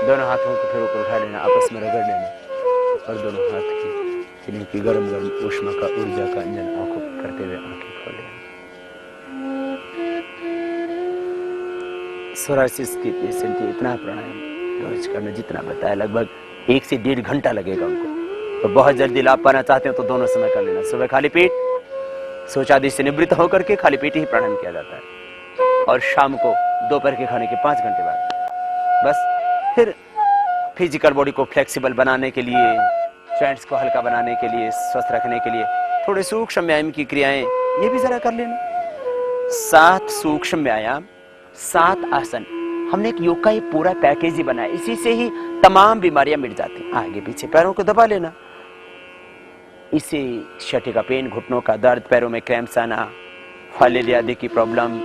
दोनों हाथों को फिर ऊपर उठा लेना, आपस में रगड़ लेना और दोनों हाथ की शरीर की गर्म गर्म ऊष्मा का, ऊर्जा का इंजन आंखों करते हुए आंखें खोल लेना। सोरायसिस की पेशेंट इतना प्राणायाम रोज करना जितना बताया, लगभग 1 से 1.5 घंटा लगेगा उनको। तो बहुत जल्दी लाभ पाना चाहते हो तो दोनों समय कर लेना। सुबह खाली पेट शौच आदि से निवृत्त होकर के खाली पेट ही प्राणायाम किया जाता है, और शाम को दोपहर के खाने के 5 घंटे बाद। बस फिर फिजिकल बॉडी को फ्लेक्सिबल बनाने के लिए, जॉइंट्स को हल्का बनाने के लिए, स्वस्थ रखने के लिए थोड़े सूक्ष्म व्यायाम की क्रियाएं ये भी जरा कर लेना। 7 सूक्ष्म व्यायाम, 7 आसन, हमने एक योग का ये पूरा पैकेज ही बनाया। इसी से ही तमाम बीमारियां मिट जाती हैं। आगे पीछे पैरों को दबा लेना, इससे शटे का पेन, घुटनों का दर्द, पैरों में क्रैम्प्स आना, फाइलेरिया आदि की प्रॉब्लम,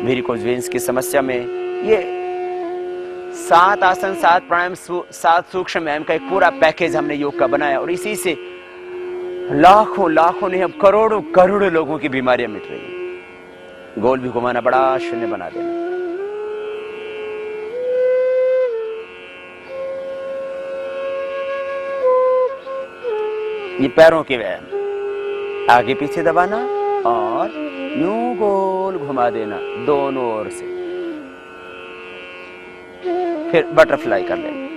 वेरिकोज वेन्स की समस्या में, ये 7 आसन, 7 प्राणायाम, 7 सूक्ष्म व्यायाम का एक पूरा पैकेज हमने योग का बनाया। और इसी से लाखों लाखों नहीं, अब करोड़ों करोड़ों लोगों की बीमारियां मिट रही है। गोल भी घुमाना, बड़ा शून्य बना देना। ये पैरों के व्यायाम, आगे पीछे दबाना और यूं गोल घुमा देना दोनों ओर से। फिर बटरफ्लाई कर लेना,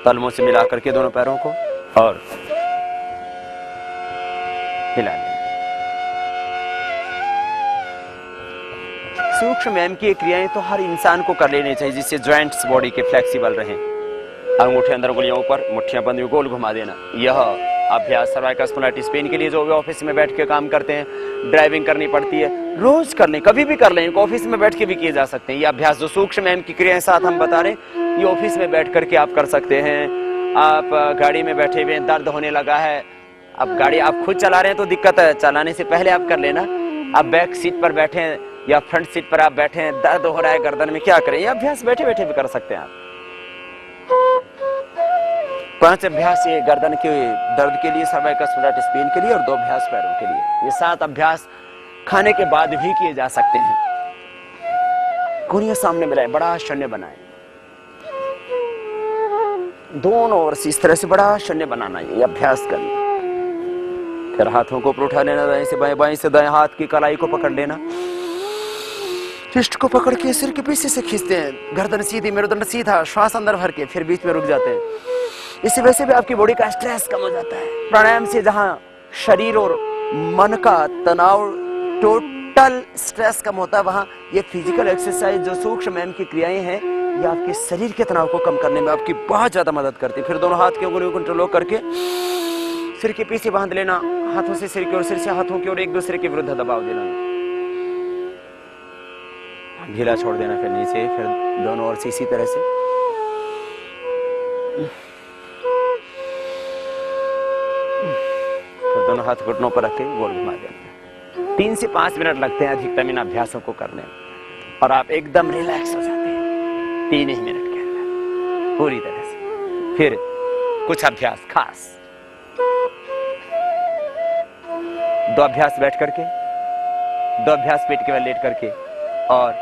तलमों से मिला करके दोनों पैरों को और हिला लेना। सूक्ष्म व्यायाम की क्रियाएं तो हर इंसान को कर लेनी चाहिए, जिससे जॉइंट्स बॉडी के फ्लेक्सिबल रहें। अंगूठे अंदर, उंगलियों ऊपर, मुट्ठियां बंद, गोल घुमा देना। यह अभ्यास सर्वाइकल स्पॉन्डिलाइटिस पेन के लिए जो ऑफिस में बैठ के काम करते हैं, ड्राइविंग करनी पड़ती है, रोज कर लें, कभी भी कर लें। ऑफिस में बैठ के भी किए जा सकते हैं। ये अभ्यास जो सूक्ष्म व्यायाम की क्रियाएं साथ हम बता रहे हैं, ये ऑफिस में बैठ करके आप कर सकते हैं। आप गाड़ी में बैठे हुए, दर्द होने लगा है, अब गाड़ी आप खुद चला रहे हैं तो दिक्कत है, चलाने से पहले आप कर लेना। आप बैक सीट पर बैठे हैं या फ्रंट सीट पर आप बैठे हैं, दर्द हो रहा है गर्दन में, क्या करें? ये अभ्यास बैठे बैठे भी कर सकते हैं आप। 5 अभ्यास ये गर्दन के दर्द के लिए, सर्वाइकल स्पॉन्डिलाइटिस पेन के लिए, और 2 अभ्यास पैरों के लिए। ये 7 अभ्यास खाने के बाद भी किए जा सकते हैं। कोनिया सामने मिलाए, बड़ा शून्य बनाए, दोनों ओर से इस तरह से बड़ा शून्य बनाना, ये अभ्यास करना। फिर हाथों को ऊपर उठा लेना, दाएं से बाएं, बाएं से दाएं, हाथ की कलाई को पकड़ लेना, रिस्ट को पकड़ के सिर के पीछे से खींचते हैं, गर्दन सीधी, मेरुदंड सीधा, श्वास अंदर भर के, फिर बीच में रुक जाते हैं। इसी वजह से भी आपकी बॉडी का स्ट्रेस कम हो जाता है। प्राणायाम से जहां शरीर और मन का तनाव, टोटल स्ट्रेस कम होता है, वहां ये फिजिकल एक्सरसाइज जो सूक्ष्म व्यायाम की क्रियाएं हैं, ये आपके शरीर के तनाव को कम करने में आपकी बहुत ज्यादा मदद करती है। फिर दोनों हाथ की उंगलियों को कंट्रोल करके सिर के पीछे बांध लेना, हाथों से सिर की ओर, सिर से हाथों की ओर एक दूसरे के विरुद्ध दबाव देना, ढीला छोड़ देना, फिर नीचे, फिर दोनों ओर से इसी तरह से। फिर दोनों हाथ घुटनों पर रख के गोल घुमा देना। 3 से 5 मिनट लगते हैं अधिकतम इन अभ्यासों को करने में, और आप एकदम रिलैक्स हो जाते हैं 3 ही मिनट के अंदर पूरी तरह से। फिर कुछ अभ्यास खास, 2 अभ्यास बैठ करके, 2 अभ्यास पेट के बल लेट करके, और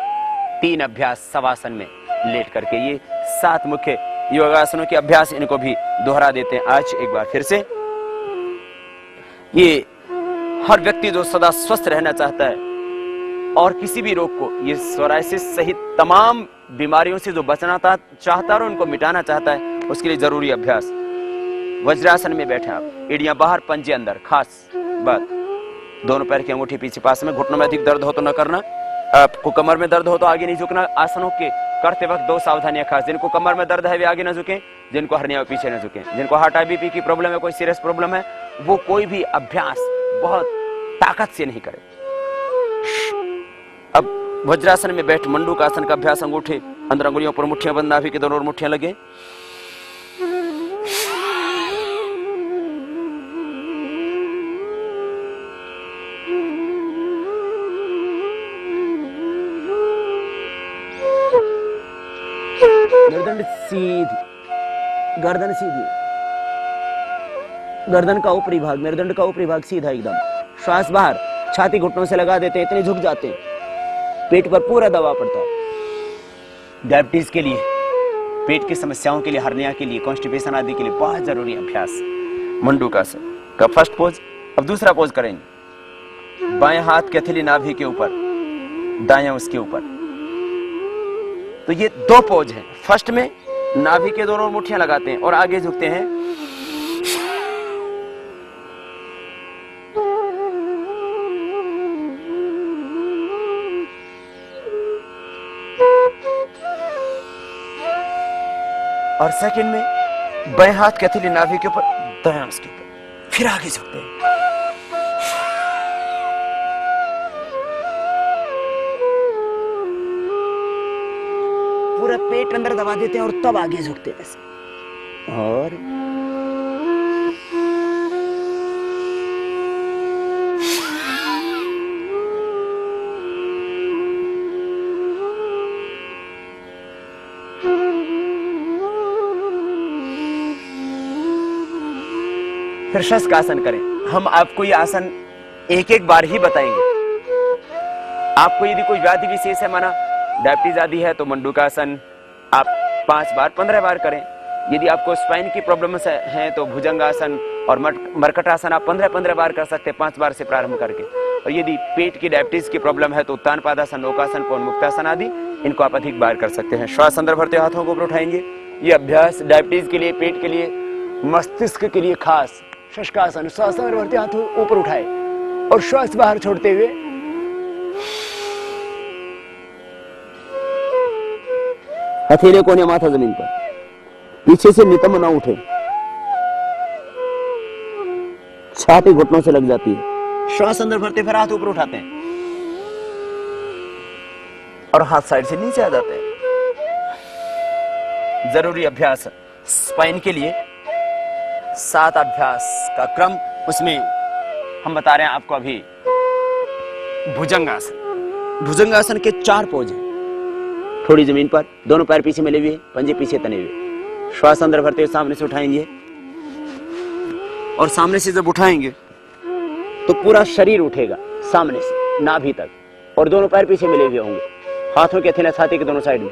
3 अभ्यास शवासन में लेट करके। ये 7 मुख्य योगासनों के अभ्यास, इनको भी दोहरा देते हैं आज एक बार फिर से। ये हर व्यक्ति जो सदा स्वस्थ रहना चाहता है और किसी भी रोग को, ये सोरायसिस सहित तमाम बीमारियों से जो बचना चाहता है और उनको मिटाना चाहता है, उसके लिए जरूरी अभ्यास। वज्रासन में बैठे आप, एड़ियां बाहर, पंजे अंदर, खास बात, दोनों पैर की अंगूठी पीछे पास में। घुटनों में अधिक दर्द हो तो न करना, आपको कमर में दर्द हो तो आगे नहीं झुकना। आसनों के करते वक्त 2 सावधानियां खास, जिनको कमर में दर्द है वे आगे न झुकें, जिनको हर्निया पीछे न झुकें, जिनको हार्ट बीपी की प्रॉब्लम है, कोई सीरियस प्रॉब्लम है, वो कोई भी अभ्यास बहुत ताकत से नहीं करे। अब वज्रासन में बैठ मंडूकासन का अभ्यास, अंगूठे अंदर, अंगुलियों पर मुट्ठियां बंद, नाभि के दोनों ओर मुट्ठियां लगे। गर्दन सीधी, गर्दन सीधी, गर्दन का ऊपरी भाग, मेरुदंड का ऊपरी भाग सीधा एकदम। श्वास बाहर, छाती घुटनों से लगा देते हैं, इतने झुक जाते हैं, पेट पर पूरा दबाव पड़ता है। डायबिटीज के लिए, पेट की समस्याओं के लिए, हर्निया के लिए, कॉन्स्टिपेशन आदि के लिए बहुत जरूरी अभ्यास मंडूकासन का फर्स्ट पोज। अब दूसरा पोज करेंगे, बाएं हाथ के हथेली नाभि के ऊपर, दायां उसके ऊपर। तो ये दो पोज हैं। फर्स्ट में नाभि के दोनों मुट्ठियां लगाते हैं और आगे झुकते हैं। और सेकंड में बाएं हाथ के हथेली नाभि के ऊपर, दायां उसके ऊपर, फिर आगे झुकते हैं। पूरा पेट अंदर दबा देते हैं और तब आगे झुकते हैं ऐसे। और फिर शस्कासन करें। हम आपको ये आसन एक एक बार ही बताएंगे। आपको यदि कोई व्याधि विशेष है, माना डायबिटीज आदि है, तो मंडूकासन आप 5 बार 15 बार करें। यदि आपको स्पाइन की प्रॉब्लम्स है तो भुजंगासन और मर्कटासन आप 15-15 बार कर सकते हैं, 5 बार से प्रारंभ करके। और यदि पेट की डायबिटीज की प्रॉब्लम है तो उत्तान पादासन, नौकासन, पवनमुक्तासन आदि इनको आप अधिक बार कर सकते हैं। श्वास अंदर भरते हाथों को ऊपर उठाएंगे। ये अभ्यास डायबिटीज के लिए, पेट के लिए, मस्तिष्क के लिए खास। शस्कासन, श्वास अंदर भरते हाथों ऊपर उठाए और श्वास बाहर छोड़ते हुए हथेली कोने माथा जमीन पर, पीछे से नितंब ना उठे, छाती घुटनों से लग जाती है। श्वास अंदर भरते फिर हाथ ऊपर उठाते हैं और हाथ साइड से नीचे आ जाते हैं। जरूरी अभ्यास स्पाइन के लिए 7 अभ्यास का क्रम, उसमें हम बता रहे हैं आपको अभी भुजंगासन। भुजंगासन के 4 पोज हैं। थोड़ी जमीन पर, दोनों पैर पीछे मिले हुए, पंजे पीछे तने हुए। श्वास अंदर भरते हुए सामने से उठाएंगे और सामने से जब उठाएंगे तो पूरा शरीर उठेगा सामने से नाभि तक और दोनों पैर पीछे मिले हुए होंगे। हाथों के हथेली छाती के दोनों साइड में।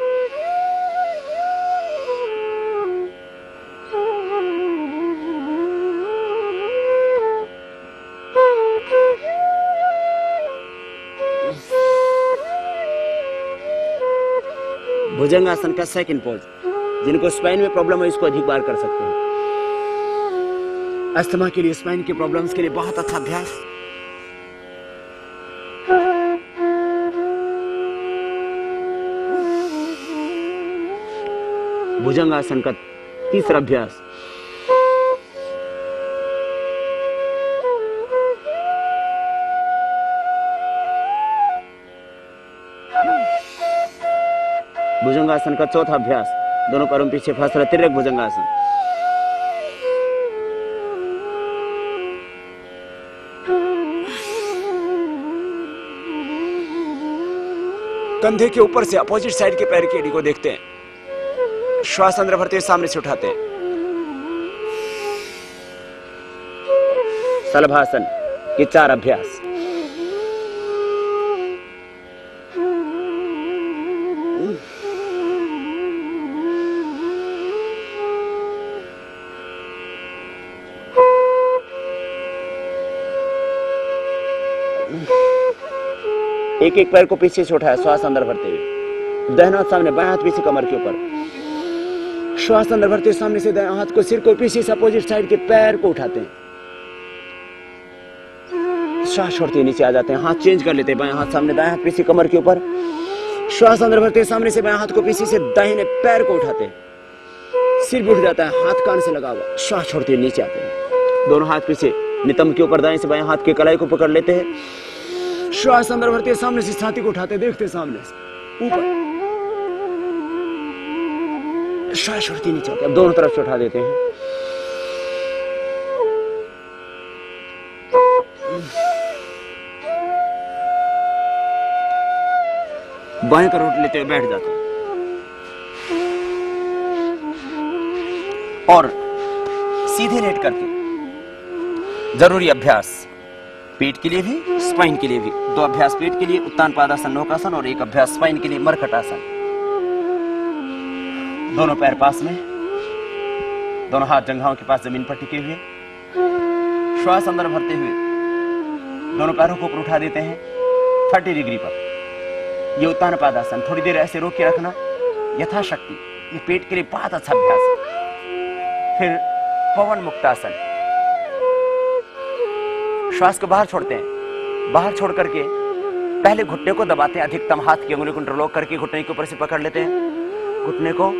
भुजंगासन का सेकंड पोज, जिनको स्पाइन में प्रॉब्लम है इसको अधिक बार कर सकते हैं। अस्थमा के लिए, स्पाइन की प्रॉब्लम्स के लिए बहुत अच्छा अभ्यास। भुजंगासन का तीसरा अभ्यास। भुजंगासन का चौथा अभ्यास, दोनों पैरों पीछे फंस तिर्यक भुजंगासन। कंधे के ऊपर से अपोजिट साइड के पैर की एड़ी को देखते हैं। श्वास अंदर भरते हुए सामने से उठाते हैं। शलभासन के 4 अभ्यास। एक एक पैर को पीछे से उठाया, श्वास अंदर भरते हुए। दाहिना हाथ सामने, बायां हाथ पीछे कमर के ऊपर। श्वास अंदर भरते हुए सामने से दायां हाथ को सिर को पीछे से अपोजिट साइड के पैर को उठाते हैं। श्वास छोड़ते हुए नीचे आ जाते हैं। हाथ चेंज कर लेते हैं, बायां हाथ सामने, दायां हाथ पीछे कमर के ऊपर। श्वास अंदर भरते हुए सामने से बायां हाथ को पीछे से दाहिने पैर को उठाते हैं। सिर भी उठ जाता है, हाथ कान से लगा हुआ। श्वास छोड़ते हुए नीचे आते हैं। दोनों हाथ पीछे नितंब के ऊपर, दाएं से बायां हाथ के कलाई को पकड़ लेते हैं। श्वास अंदर भरते सामने से छाती को उठाते, देखते सामने से ऊपर। श्वास छोड़ती नीचे आते, अब दोनों तरफ से उठा देते हैं। बाएं करोट लेते हुए बैठ जाते हैं और सीधे लेट करके। जरूरी अभ्यास पेट के लिए भी, स्पाइन के लिए भी। 2 अभ्यास पेट के लिए, उत्तान पादासन, नौकासन, और 1 अभ्यास स्पाइन के लिए, मर्कटासन। दोनों पैर पास में, दोनों हाथ जंघाओं के पास जमीन पर टिके हुए, श्वास अंदर भरते हुए दोनों पैरों को ऊपर उठा देते हैं 30 डिग्री पर। ये उत्तान पादासन थोड़ी देर ऐसे रोक के रखना यथाशक्ति। ये पेट के लिए बहुत अच्छा अभ्यास है। फिर पवन मुक्तासन, श्वास को बाहर छोड़ते हैं। बाहर छोड़ करके पहले घुटने को दबाते हैं, अधिकतम हाथ की अंगुली को इंटरलॉक करके घुटने के ऊपर से पकड़ लेते हैं। घुटने को